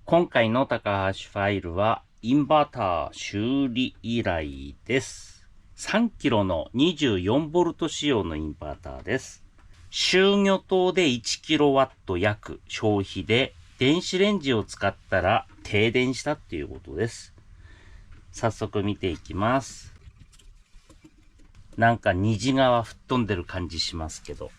今回の高橋ファイルはインバーター修理依頼です。3キロの 24V 仕様のインバーターです。集魚灯で 1kW 約消費で電子レンジを使ったら停電したっていうことです。早速見ていきます。なんか虹が吹っ飛んでる感じしますけど。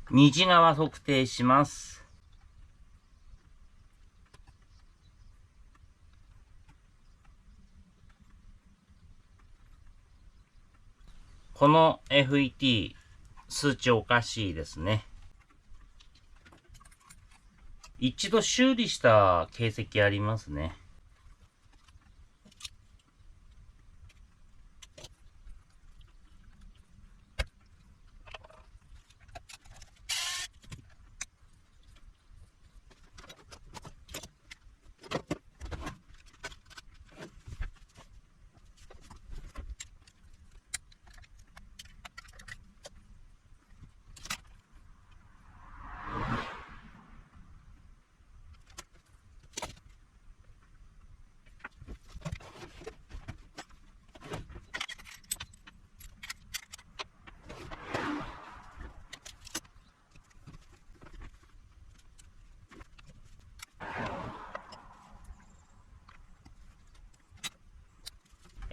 虹側測定します。この FET 数値おかしいですね。一度修理した形跡ありますね。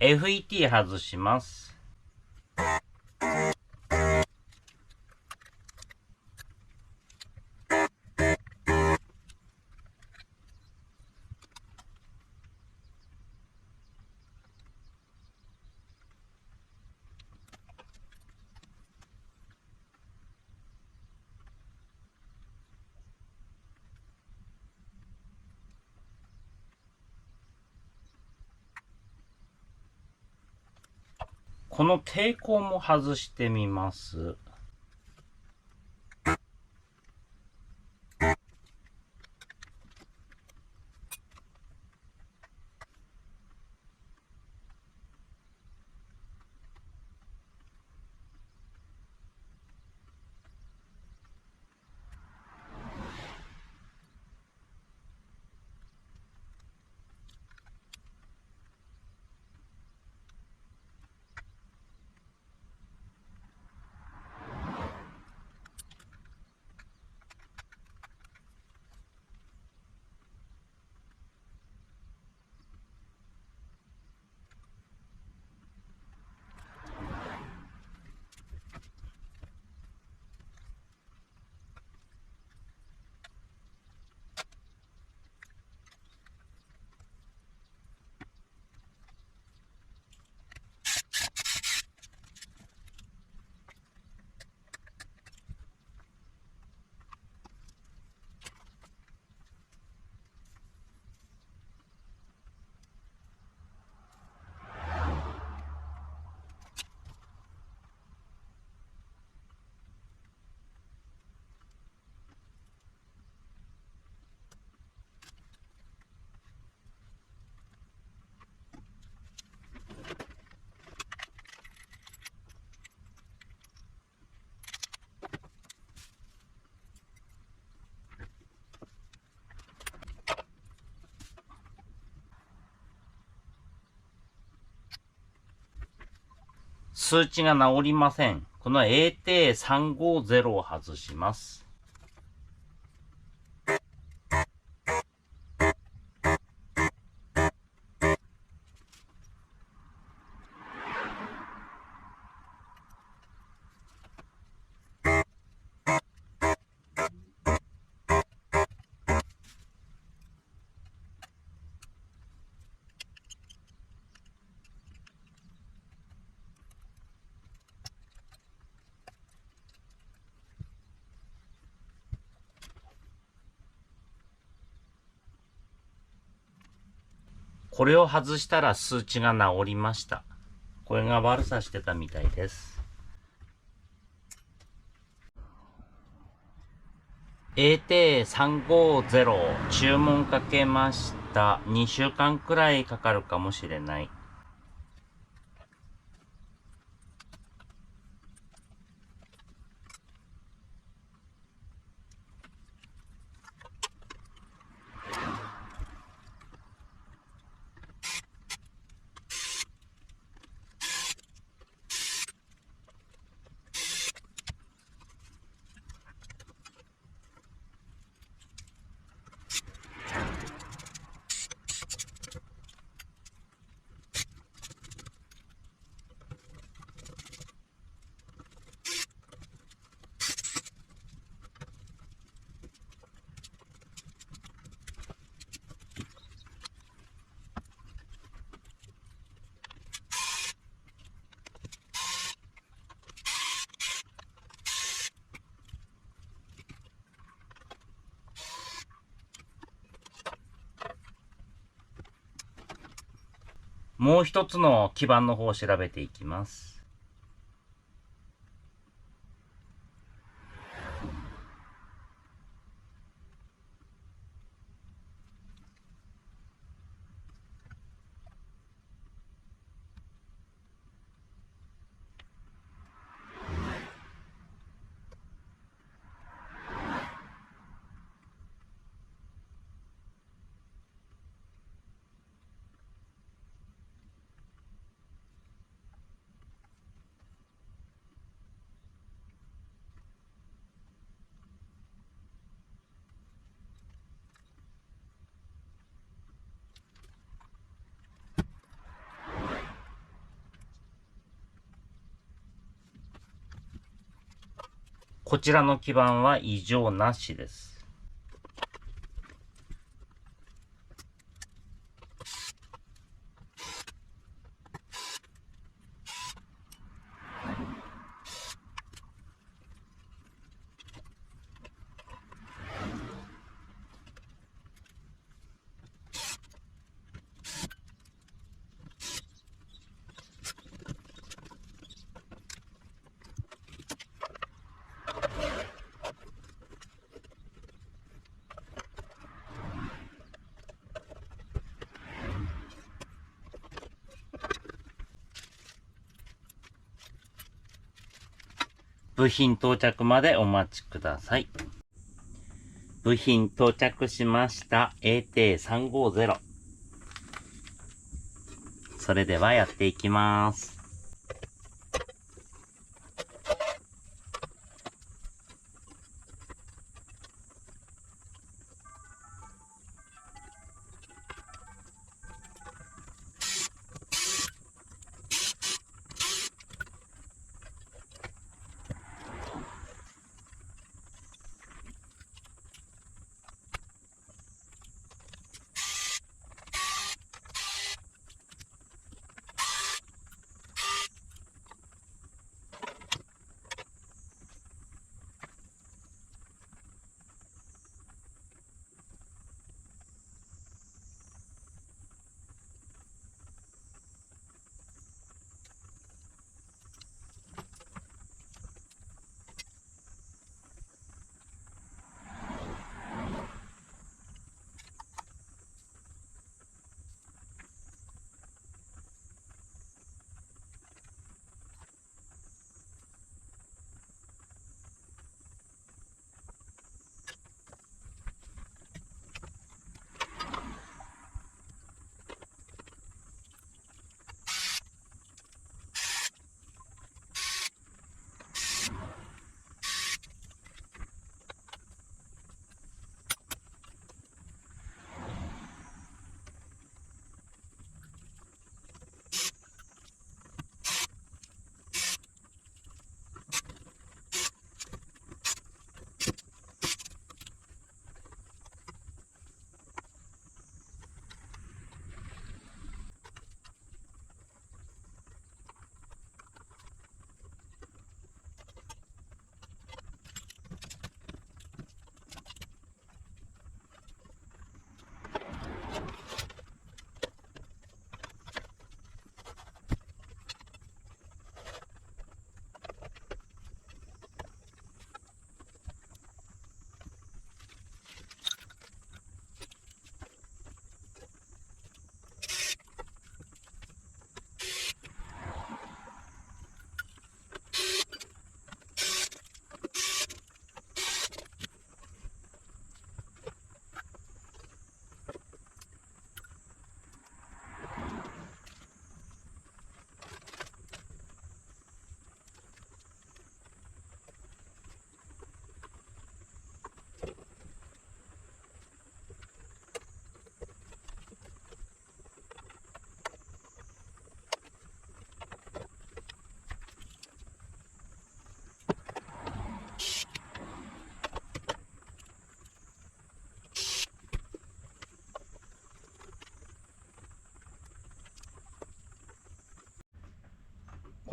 FET 外します。この抵抗も外してみます。数値が直りません。この AT350 を外します。これを外したら数値が直りました。これが悪さしてたみたいです。AT350 注文かけました。2週間くらいかかるかもしれない。もう一つの基板の方を調べていきます。こちらの基板は異常なしです。部品到着までお待ちください。部品到着しました。AT350。それではやっていきます。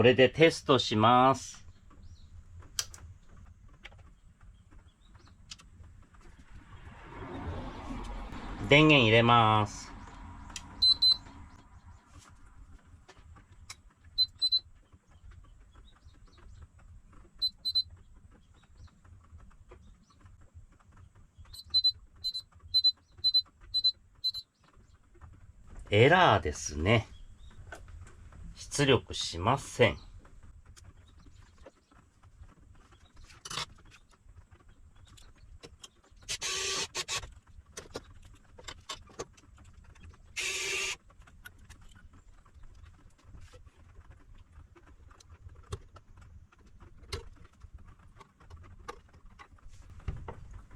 これでテストします。電源入れます。エラーですね。出力しません。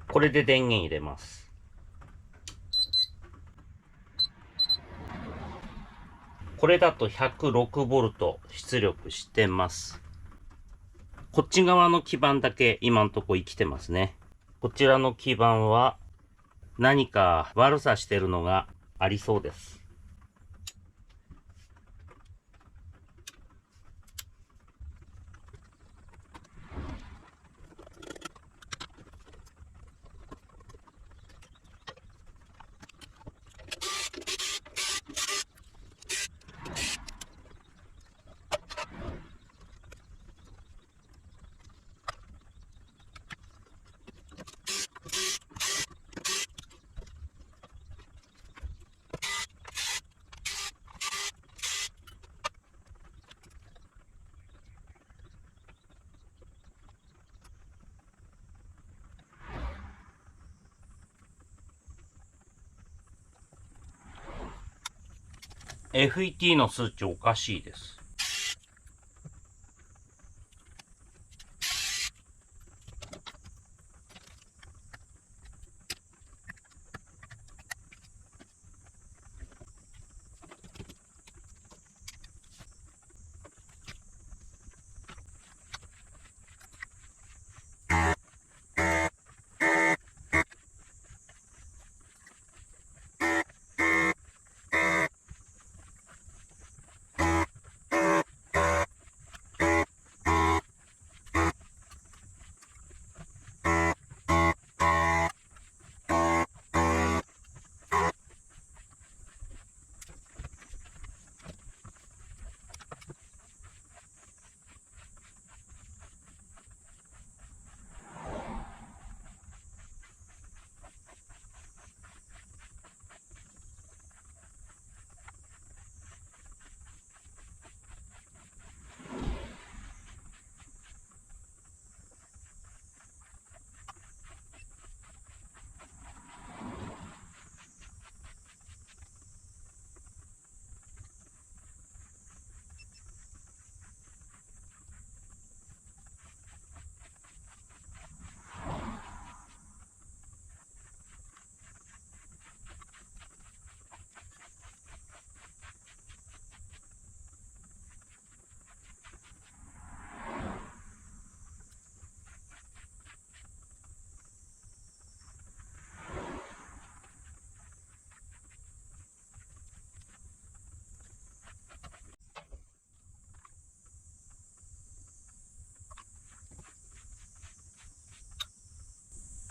これで電源入れます。これだと 106V 出力してます。こっち側の基板だけ今んとこ生きてますね。こちらの基板は何か悪さしてるのがありそうです。FET の数値おかしいです。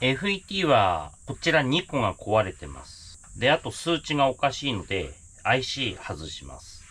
FET はこちら2個が壊れてます。で、あと数値がおかしいので IC 外します。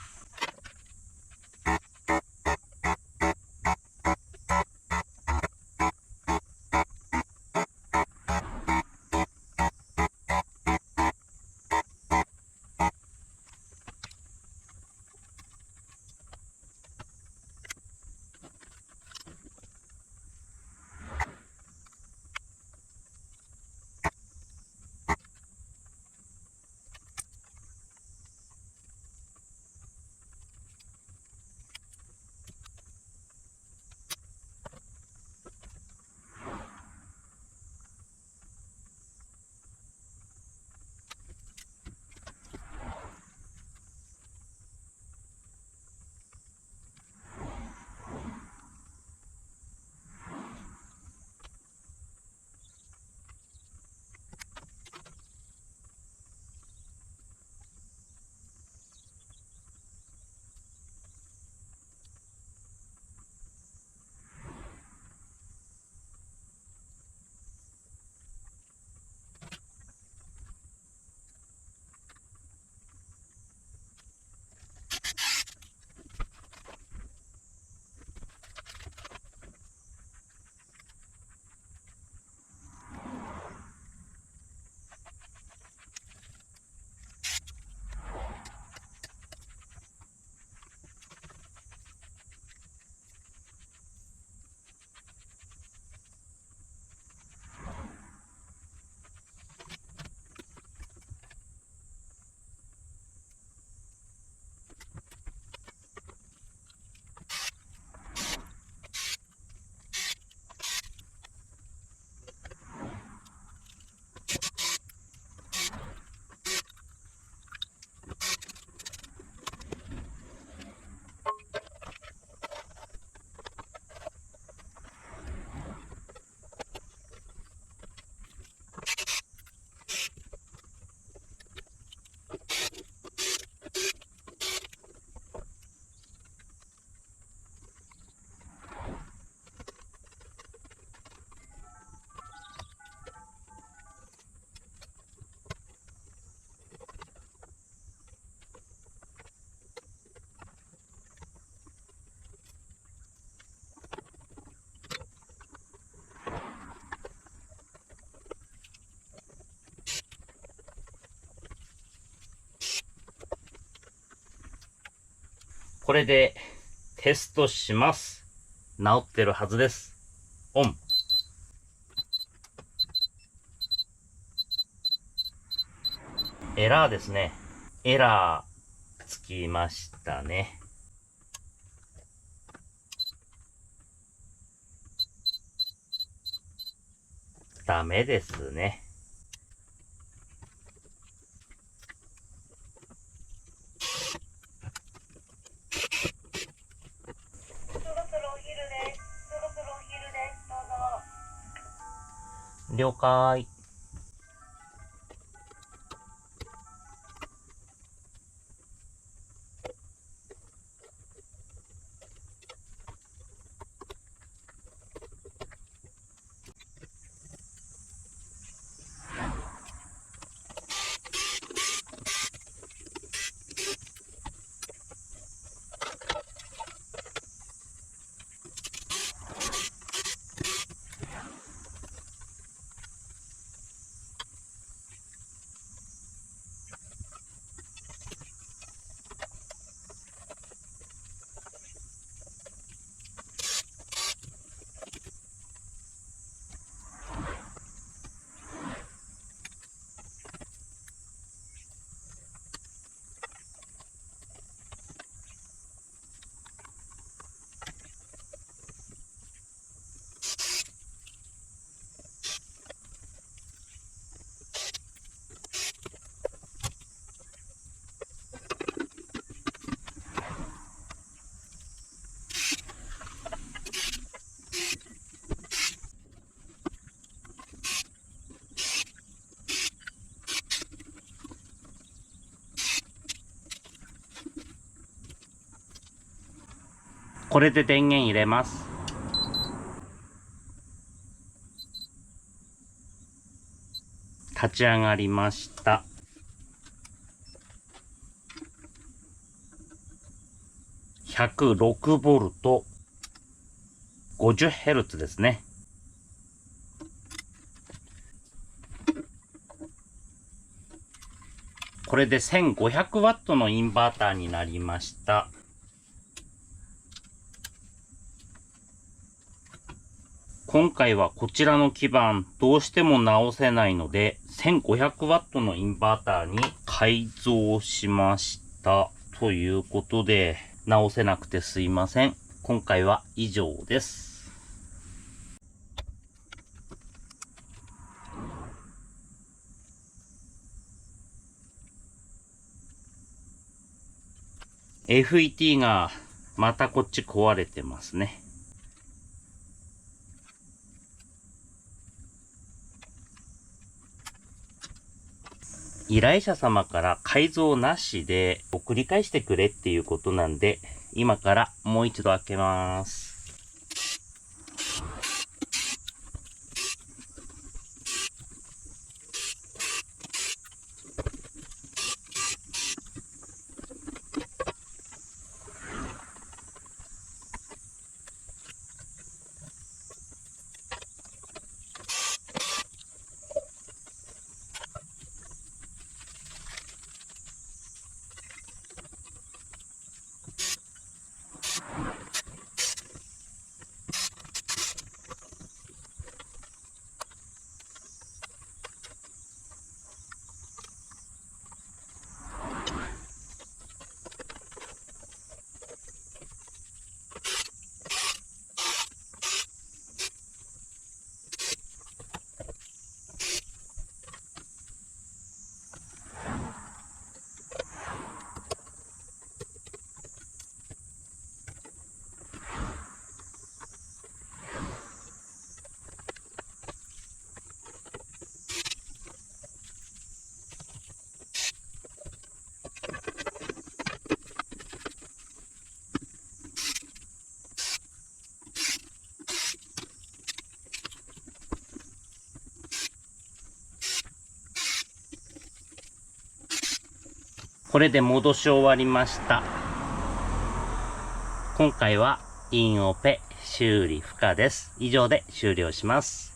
これでテストします。治ってるはずです。オン。エラーですね。エラーつきましたね。ダメですね。了解。これで電源入れます。立ち上がりました。106V、50Hz ですね。これで 1500W のインバーターになりました。今回はこちらの基板どうしても直せないので 1500W のインバーターに改造しました。ということで直せなくてすいません。今回は以上です。FET がまたこっち壊れてますね。依頼者様から改造なしで送り返してくれっていうことなんで、今からもう一度開けます。これで戻し終わりました。今回はインオペ修理不可です。以上で終了します。